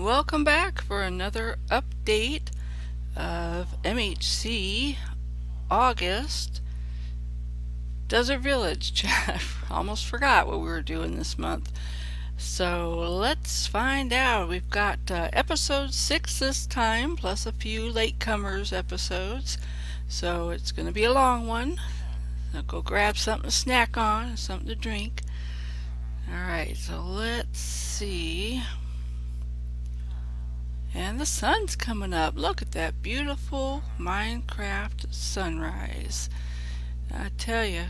welcome back for another update of MHC August Desert Village. I almost forgot what we were doing this month. So let's find out. We've got episode 6 this time, plus a few latecomers episodes. So it's going to be a long one. I'll go grab something to snack on, something to drink. Alright, so let's see. And the sun's coming up. Look at that beautiful Minecraft sunrise. I tell you,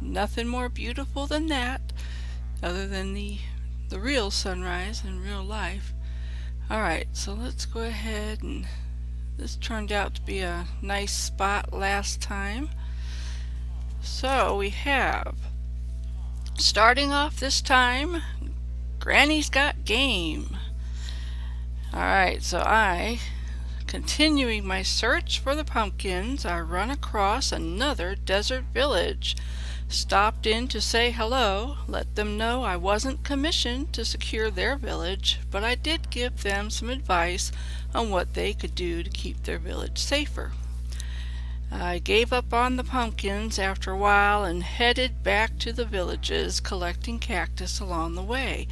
nothing more beautiful than that, other than the real sunrise in real life. Alright, so let's go ahead, and this turned out to be a nice spot last time. So we have, starting off this time, Granny's Got Game. Alright, so continuing my search for the pumpkins, I run across another desert village. Stopped in to say hello, let them know I wasn't commissioned to secure their village, but I did give them some advice on what they could do to keep their village safer. I gave up on the pumpkins after a while and headed back to the villages, collecting cactus along the way.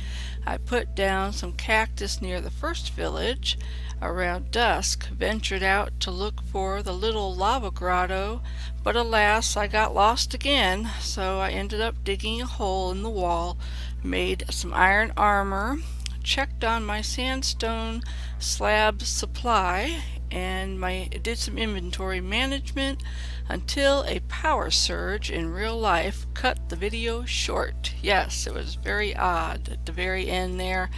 I put down some cactus near the first village. Around dusk, ventured out to look for the little lava grotto, but alas, I got lost again, so I ended up digging a hole in the wall, made some iron armor, checked on my sandstone slab supply, and did some inventory management until a power surge in real life cut the video short. Yes, it was very odd. At the very end there,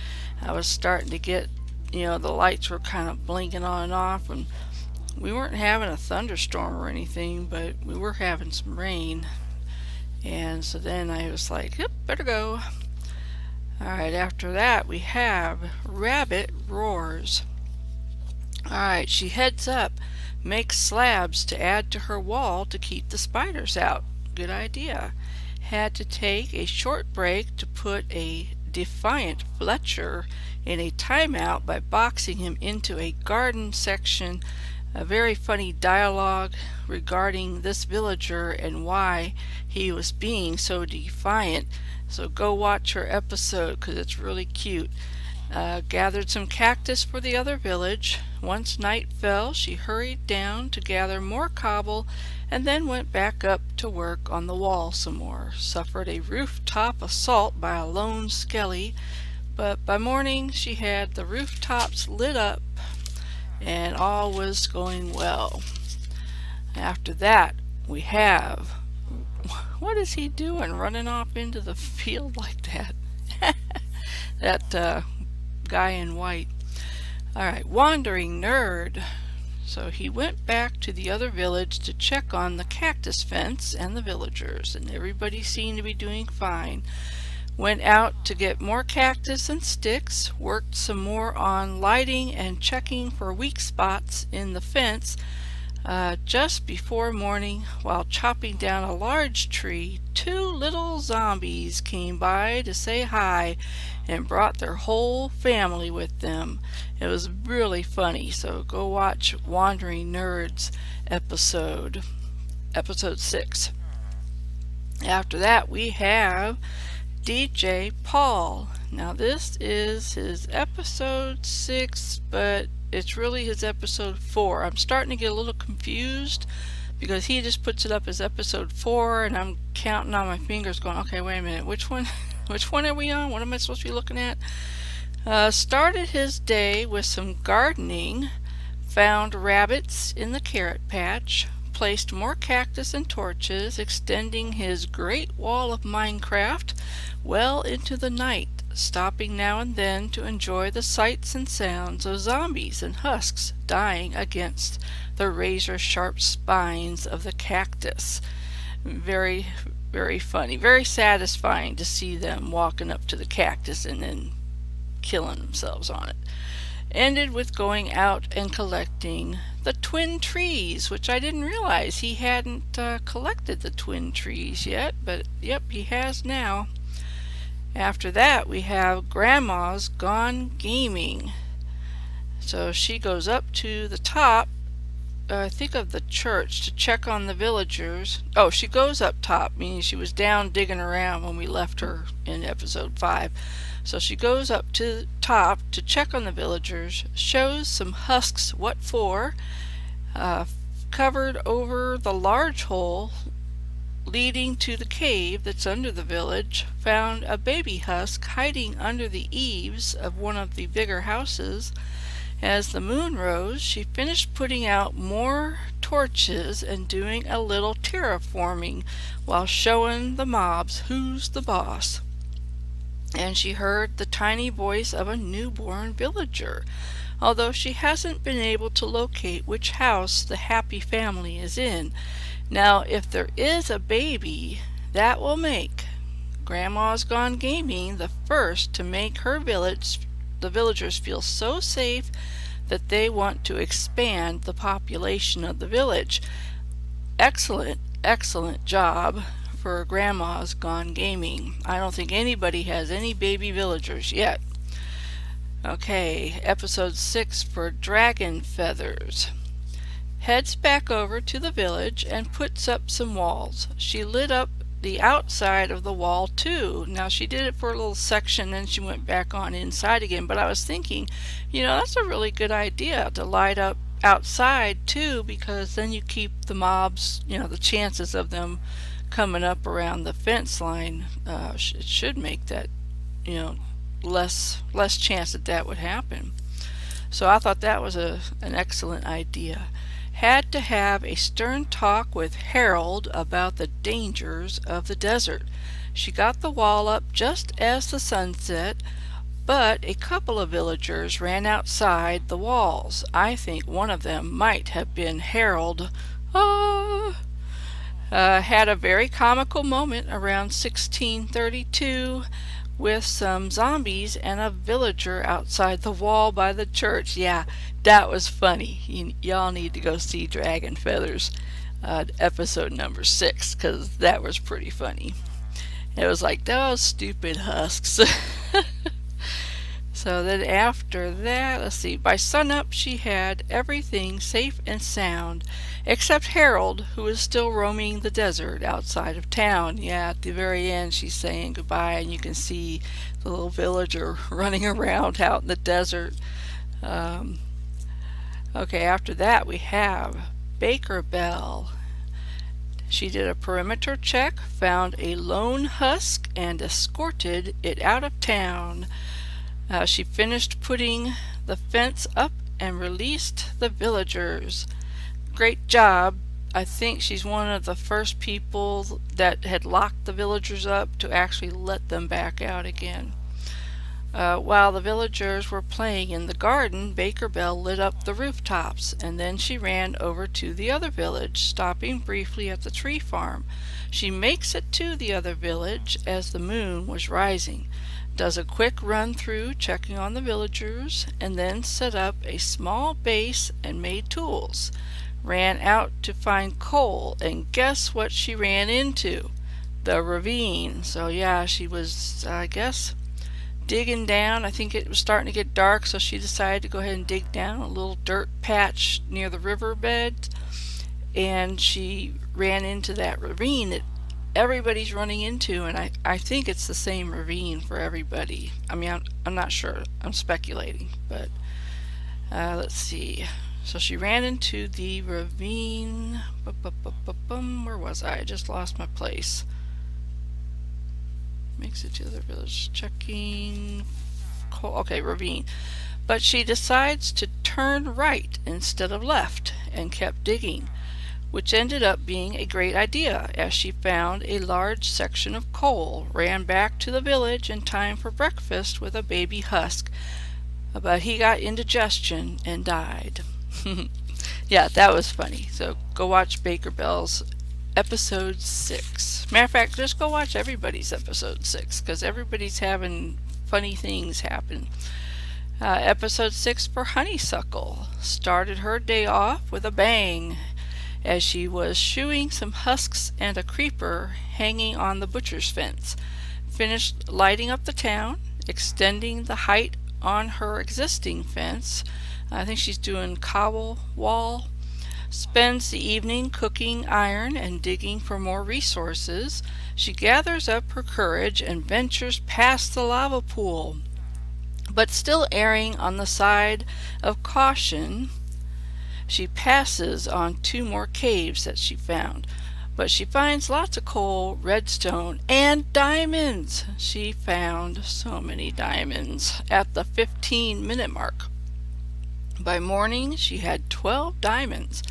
I was starting to get, the lights were kind of blinking on and off, and we weren't having a thunderstorm or anything, but we were having some rain. And so then I was like, yep, better go. Alright, after that we have Rabbit Roars. Alright, she heads up, makes slabs to add to her wall to keep the spiders out. Good idea. Had to take a short break to put a defiant Fletcher in a timeout by boxing him into a garden section. A very funny dialogue regarding this villager and why he was being so defiant. So go watch her episode because it's really cute. Gathered some cactus for the other village. Once night fell, she hurried down to gather more cobble and then went back up to work on the wall some more. Suffered a rooftop assault by a lone skelly, but by morning she had the rooftops lit up and all was going well. After that we have, what is he doing running off into the field like that? That guy in white. Alright, Wandering Nerd. So he went back to the other village to check on the cactus fence and the villagers, and everybody seemed to be doing fine. Went out to get more cactus and sticks, worked some more on lighting and checking for weak spots in the fence. Just before morning, while chopping down a large tree, two little zombies came by to say hi and brought their whole family with them. It was really funny, so go watch Wandering Nerds episode 6. After that we have DJ Paul. Now this is his episode 6, but it's really his episode 4. I'm starting to get a little confused because he just puts it up as episode 4 and I'm counting on my fingers going, okay, wait a minute, which one are we on? What am I supposed to be looking at? Started his day with some gardening, found rabbits in the carrot patch, placed more cactus and torches, extending his great wall of Minecraft well into the night, stopping now and then to enjoy the sights and sounds of zombies and husks dying against the razor-sharp spines of the cactus. Very, very funny, very satisfying to see them walking up to the cactus and then killing themselves on it. Ended with going out and collecting the twin trees, which I didn't realize he hadn't collected the twin trees yet, but yep, he has now. After that, we have Grandma's gone gaming. So she goes up to the top, I think of the church, to check on the villagers. Oh, she goes up top, meaning she was down digging around when we left her in episode 5. So she goes up to the top to check on the villagers, shows some husks what for, covered over the large hole leading to the cave that's under the village, found a baby husk hiding under the eaves of one of the bigger houses. As the moon rose, she finished putting out more torches and doing a little terraforming while showing the mobs who's the boss. And she heard the tiny voice of a newborn villager, although she hasn't been able to locate which house the happy family is in. Now, if there is a baby, that will make Grandma's Gone Gaming the first to make her the villagers feel so safe that they want to expand the population of the village. Excellent, excellent job for Grandma's Gone Gaming. I don't think anybody has any baby villagers yet. Okay, episode 6 for Dragon Feathers. Heads back over to the village and puts up some walls. She lit up the outside of the wall too. Now she did it for a little section, then she went back on inside again, but I was thinking, that's a really good idea to light up outside too, because then you keep the mobs, the chances of them coming up around the fence line, it should make that, less chance that would happen. So I thought that was an excellent idea. Had to have a stern talk with Harold about the dangers of the desert. She got the wall up just as the sun set, but a couple of villagers ran outside the walls. I think one of them might have been Harold. Had a very comical moment around 1632 with some zombies and a villager outside the wall by the church. Yeah, that was funny. Y'all need to go see Dragon Feathers episode number 6, because that was pretty funny. It was like, those stupid husks. So then after that, let's see, by sunup she had everything safe and sound, except Harold, who was still roaming the desert outside of town. Yeah, at the very end she's saying goodbye, and you can see the little villager running around out in the desert. Okay, after that we have Baker Belle. She did a perimeter check, found a lone husk, and escorted it out of town. She finished putting the fence up and released the villagers. Great job. I think she's one of the first people that had locked the villagers up to actually let them back out again. While the villagers were playing in the garden, Baker Belle lit up the rooftops, and then she ran over to the other village, stopping briefly at the tree farm. She makes it to the other village as the moon was rising, does a quick run through checking on the villagers, and then set up a small base and made tools. Ran out to find coal, and guess what she ran into? The ravine. So yeah, she was, I guess, digging down. I think it was starting to get dark, so she decided to go ahead and dig down a little dirt patch near the riverbed, and she ran into that ravine that everybody's running into, and I think it's the same ravine for everybody. I mean, I'm not sure. I'm speculating, but let's see. So she ran into the ravine. Where was I? I just lost my place. Makes it to the village. Checking. Okay, ravine. But she decides to turn right instead of left and kept digging, which ended up being a great idea as she found a large section of coal, ran back to the village in time for breakfast with a baby husk, but he got indigestion and died. Yeah, that was funny. So go watch Baker Belle's episode 6. Matter of fact, just go watch everybody's episode 6, because everybody's having funny things happen. Episode 6 for Honeysuckle started her day off with a bang, as she was shoeing some husks and a creeper hanging on the butcher's fence. finished lighting up the town, extending the height on her existing fence. I think she's doing cobble wall. Spends the evening cooking iron and digging for more resources. She gathers up her courage and ventures past the lava pool, but still erring on the side of caution. She passes on 2 more caves that she found, but she finds lots of coal, redstone, and diamonds. She found so many diamonds at the 15-minute mark. By morning, she had 12 diamonds.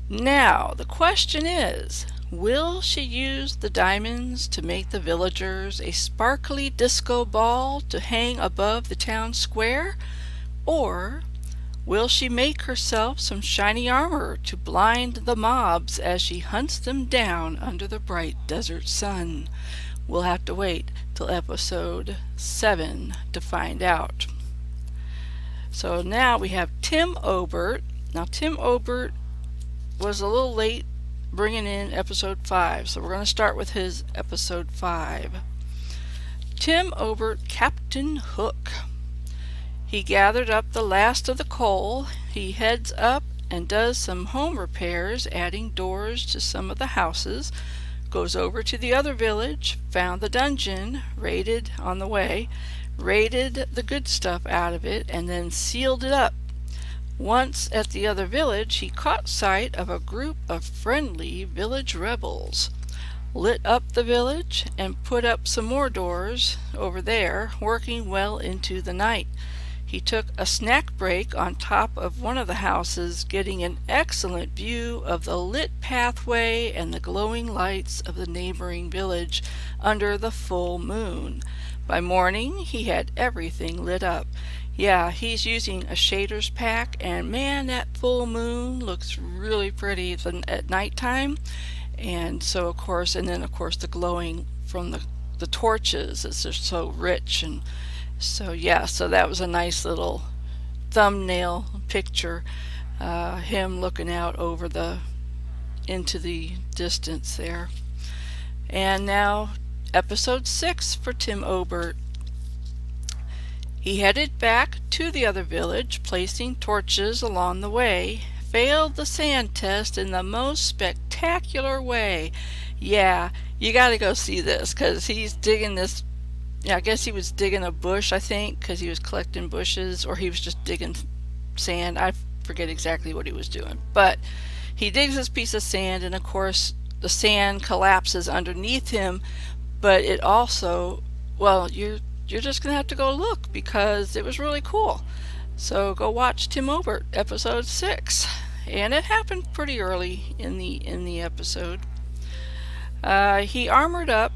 Now, the question is, will she use the diamonds to make the villagers a sparkly disco ball to hang above the town square? Or will she make herself some shiny armor to blind the mobs as she hunts them down under the bright desert sun? We'll have to wait till episode 7 to find out. So now we have Tim Obert. Now Tim Obert was a little late bringing in episode 5, so we're going to start with his episode 5. Tim Obert, Captain Hook. He gathered up the last of the coal. He heads up and does some home repairs, adding doors to some of the houses, goes over to the other village, found the dungeon, raided on the way, raided the good stuff out of it, and then sealed it up. Once at the other village, he caught sight of a group of friendly village rebels, lit up the village, and put up some more doors over there, working well into the night. He took a snack break on top of one of the houses, getting an excellent view of the lit pathway and the glowing lights of the neighboring village under the full moon. By morning, he had everything lit up. Yeah, he's using a shaders pack, and man, that full moon looks really pretty at nighttime. And so, of course, the glowing from the torches is just so rich. And so, yeah, so that was a nice little thumbnail picture, him looking out over into the distance there. And now, episode 6 for Tim Obert. He headed back to the other village, placing torches along the way. Failed the sand test in the most spectacular way. Yeah, you gotta go see this, because he's digging this. Yeah, I guess he was digging a bush, I think, because he was collecting bushes, or he was just digging sand. I forget exactly what he was doing. But he digs this piece of sand, and of course the sand collapses underneath him, but it also, well, you're just going to have to go look, because it was really cool. So go watch Tim Obert, episode 6. And it happened pretty early in the episode. He armored up,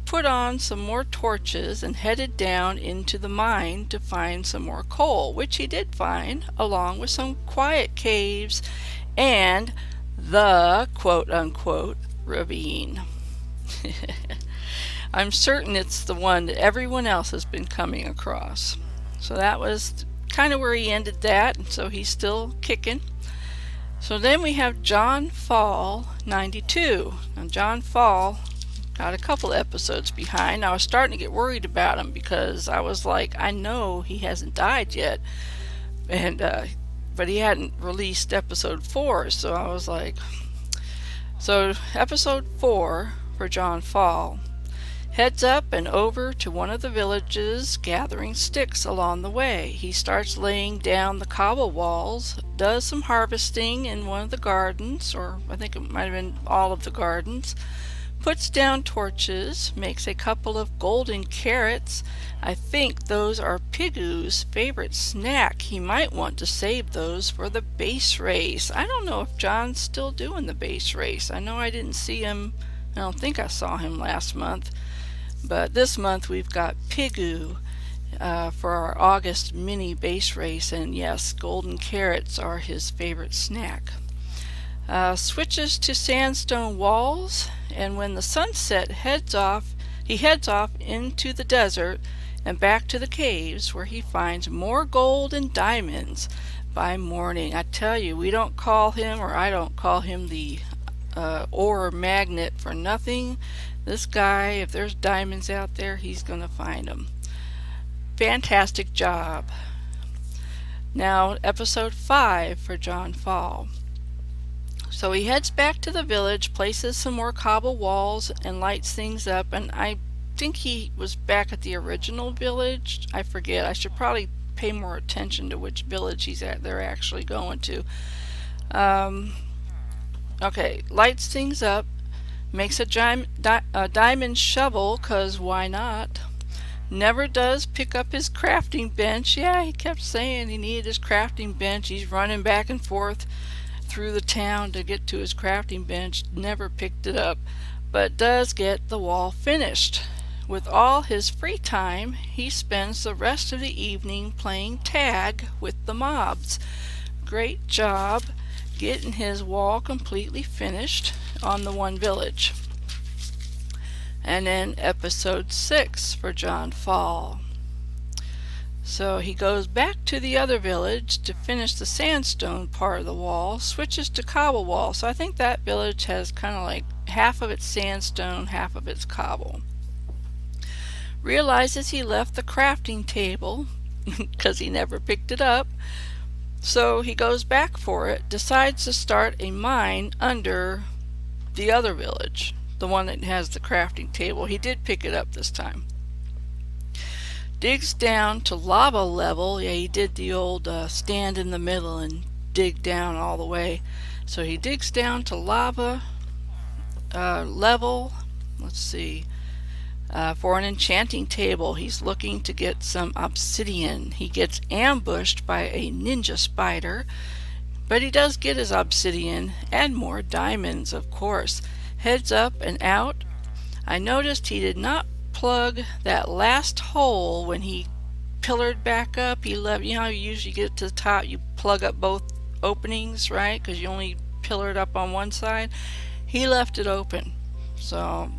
put on some more torches, and headed down into the mine to find some more coal, which he did find, along with some quiet caves and the quote-unquote ravine. I'm certain it's the one that everyone else has been coming across. So that was kind of where he ended that, and so he's still kicking. So then we have John Fall 92. Now John Fall got a couple episodes behind. I was starting to get worried about him, because I was like, I know he hasn't died yet, and but he hadn't released episode 4, so I was like, so episode 4 for John Fall. Heads up and over to one of the villages, gathering sticks along the way. He starts laying down the cobble walls, does some harvesting in one of the gardens, or I think it might have been all of the gardens, puts down torches, makes a couple of golden carrots. I think those are Pigu's favorite snack. He might want to save those for the base race. I don't know if John's still doing the base race. I know I didn't see him. I don't think I saw him last month. But this month we've got Pigu for our August mini base race, and yes, golden carrots are his favorite snack. Switches to sandstone walls, and when the sunset he heads off into the desert and back to the caves, where he finds more gold and diamonds. By morning, I tell you, I don't call him the ore magnet for nothing. This guy, if there's diamonds out there, he's gonna find them. Fantastic job. Now, episode 5 for John Fall. So he heads back to the village, places some more cobble walls, and lights things up. And I think he was back at the original village. I forget. I should probably pay more attention to which village they're actually going to. Okay, lights things up, makes a diamond shovel, 'cause why not? Never does pick up his crafting bench. Yeah, he kept saying he needed his crafting bench. He's running back and forth through the town to get to his crafting bench. Never picked it up, but does get the wall finished. With all his free time, he spends the rest of the evening playing tag with the mobs. Great job getting his wall completely finished on the one village. And then episode 6 for John Fall. So he goes back to the other village to finish the sandstone part of the wall, switches to cobble wall. So I think that village has kind of like half of its sandstone, half of its cobble. Realizes he left the crafting table because he never picked it up. So he goes back for it, decides to start a mine under the other village, the one that has the crafting table. He did pick it up this time. Digs down to lava level. Yeah, he did the old stand in the middle and dig down all the way. So he digs down to lava level. Let's see. For an enchanting table, he's looking to get some obsidian. He gets ambushed by a ninja spider, but he does get his obsidian and more diamonds, of course. Heads up and out. I noticed he did not plug that last hole when he pillared back up. He left, you know how you usually get to the top, you plug up both openings, right? Because you only pillared up on one side. He left it open. So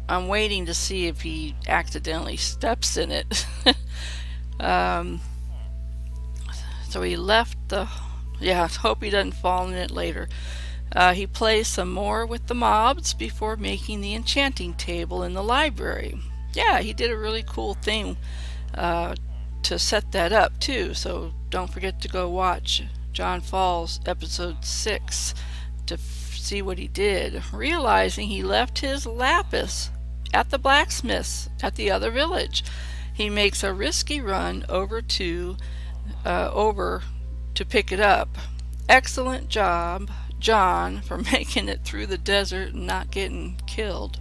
I'm waiting to see if he accidentally steps in it. So he left the, yeah, hope he doesn't fall in it later. He plays some more with the mobs before making the enchanting table in the library. Yeah, he did a really cool thing to set that up too, so don't forget to go watch John Fall's episode 6 to see what he did. Realizing he left his lapis at the blacksmith's at the other village, he makes a risky run over to pick it up. Excellent job, John, for making it through the desert and not getting killed.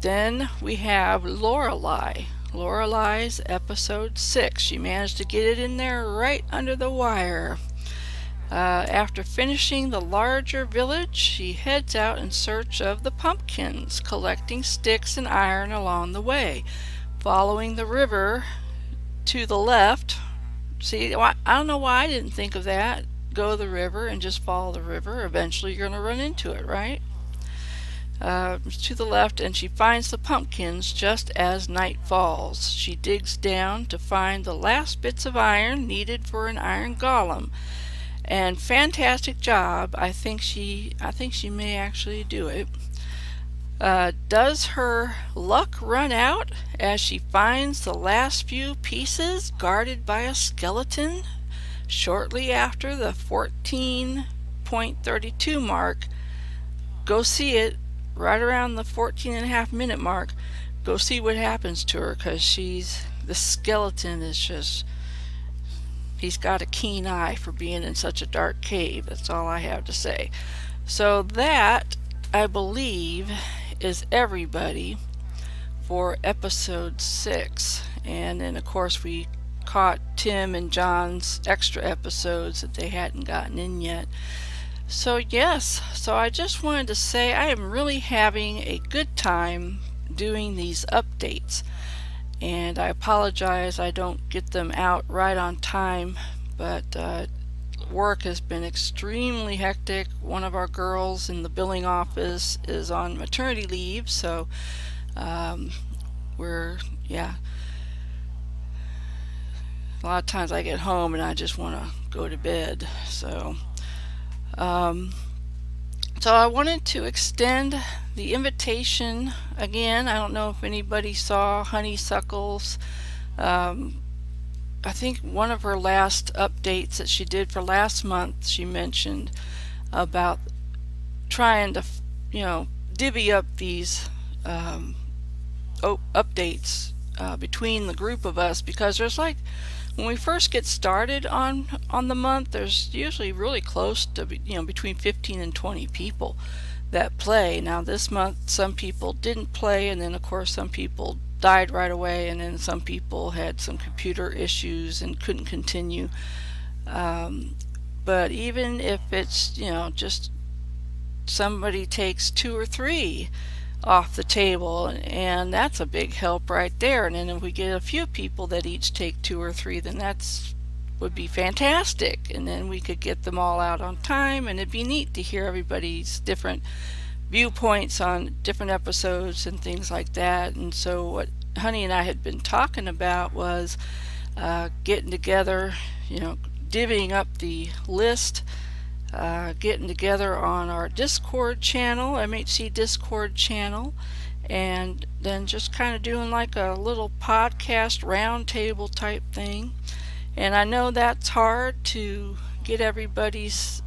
Then we have Lorelei. Lorelei's episode 6. She managed to get it in there right under the wire. After finishing the larger village, she heads out in search of the pumpkins, collecting sticks and iron along the way. Following the river to the left. See, I don't know why I didn't think of that. Go the river and just follow the river. Eventually you're going to run into it, right? To the left, and she finds the pumpkins just as night falls. She digs down to find the last bits of iron needed for an iron golem. And fantastic job. I think she may actually do it. Does her luck run out as she finds the last few pieces guarded by a skeleton? Shortly after the 14.32 mark, go see it right around the 14.5 minute mark. Go see what happens to her, because the skeleton is just, he's got a keen eye for being in such a dark cave. That's all I have to say. So that, I believe, is everybody for episode 6. And then of course we caught Tim and John's extra episodes that they hadn't gotten in yet. So yes, so I just wanted to say I am really having a good time doing these updates. And I apologize I don't get them out right on time, but work has been extremely hectic. One of our girls in the billing office is on maternity leave, so a lot of times I get home and I just want to go to bed. So So I wanted to extend the invitation again. I don't know if anybody saw Honeysuckle's, I think one of her last updates that she did for last month, she mentioned about trying to, divvy up these updates between the group of us, because there's like, when we first get started on the month, there's usually really close to between 15 and 20 people that play. Now this month some people didn't play, and then of course some people died right away, and then some people had some computer issues and couldn't continue. But even if it's just somebody takes 2 or 3 off the table, and that's a big help right there. And then if we get a few people that each take 2 or 3, then that's would be fantastic, and then we could get them all out on time, and it'd be neat to hear everybody's different viewpoints on different episodes and things like that. And so what Honey and I had been talking about was getting together, divvying up the list, getting together on our Discord channel, MHC Discord channel, and then just kind of doing like a little podcast roundtable type thing. And I know that's hard to get everybody's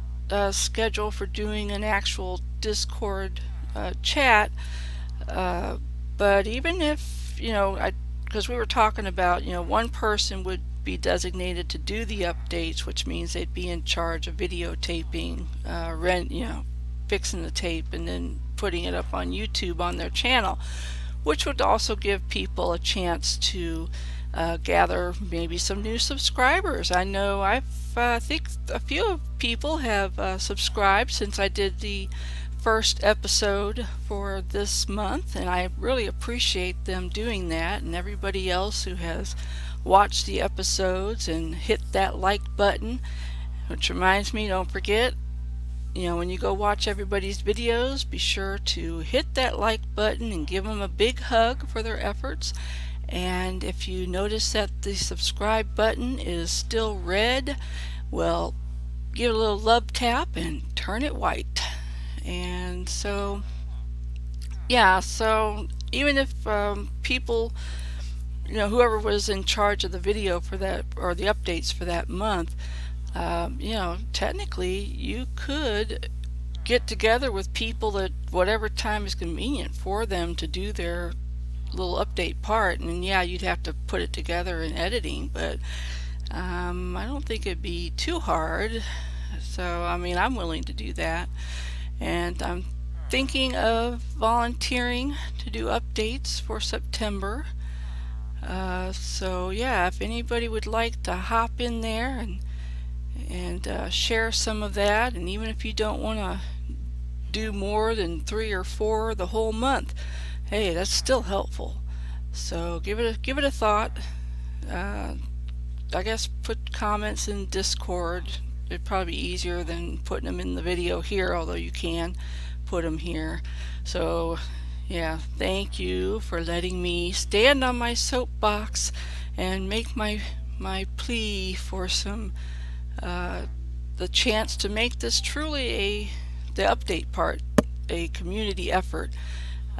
schedule for doing an actual Discord chat, but even if, because we were talking about, one person would be designated to do the updates, which means they'd be in charge of videotaping, fixing the tape and then putting it up on YouTube on their channel, which would also give people a chance to gather maybe some new subscribers. I know I think a few people have subscribed since I did the first episode for this month, and I really appreciate them doing that, and everybody else who has watched the episodes and hit that like button. Which reminds me, don't forget, when you go watch everybody's videos, be sure to hit that like button and give them a big hug for their efforts. And if you notice that the subscribe button is still red, well, give it a little love tap and turn it white. And so so even if people, whoever was in charge of the video for that, or the updates for that month, technically you could get together with people at whatever time is convenient for them to do their little update part. And you'd have to put it together in editing, but I don't think it'd be too hard. So I'm willing to do that, and I'm thinking of volunteering to do updates for September. So if anybody would like to hop in there and share some of that, and even if you don't want to do more than 3 or 4 the whole month, hey, that's still helpful. So give it a thought. I guess put comments in Discord. It'd probably be easier than putting them in the video here, although you can put them here. So thank you for letting me stand on my soapbox and make my plea for some the chance to make this truly the update part a community effort.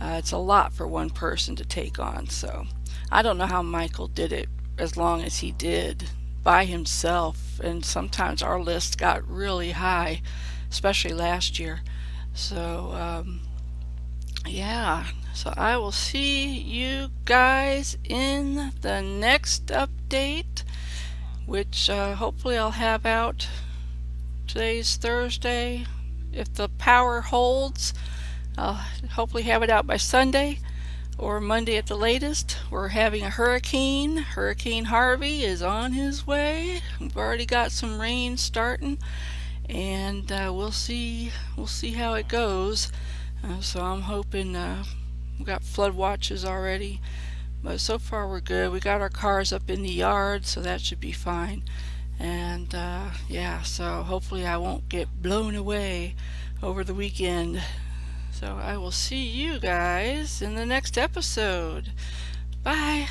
It's a lot for one person to take on, so I don't know how Michael did it as long as he did by himself, and sometimes our list got really high, especially last year. So so I will see you guys in the next update, which hopefully I'll have out. Today's Thursday. If the power holds, I'll hopefully have it out by Sunday or Monday at the latest. We're having a hurricane. Hurricane Harvey is on his way. We've already got some rain starting, and we'll see how it goes. So I'm hoping we've got flood watches already, but so far we're good. We got our cars up in the yard, so that should be fine. And so hopefully I won't get blown away over the weekend. So I will see you guys in the next episode. Bye.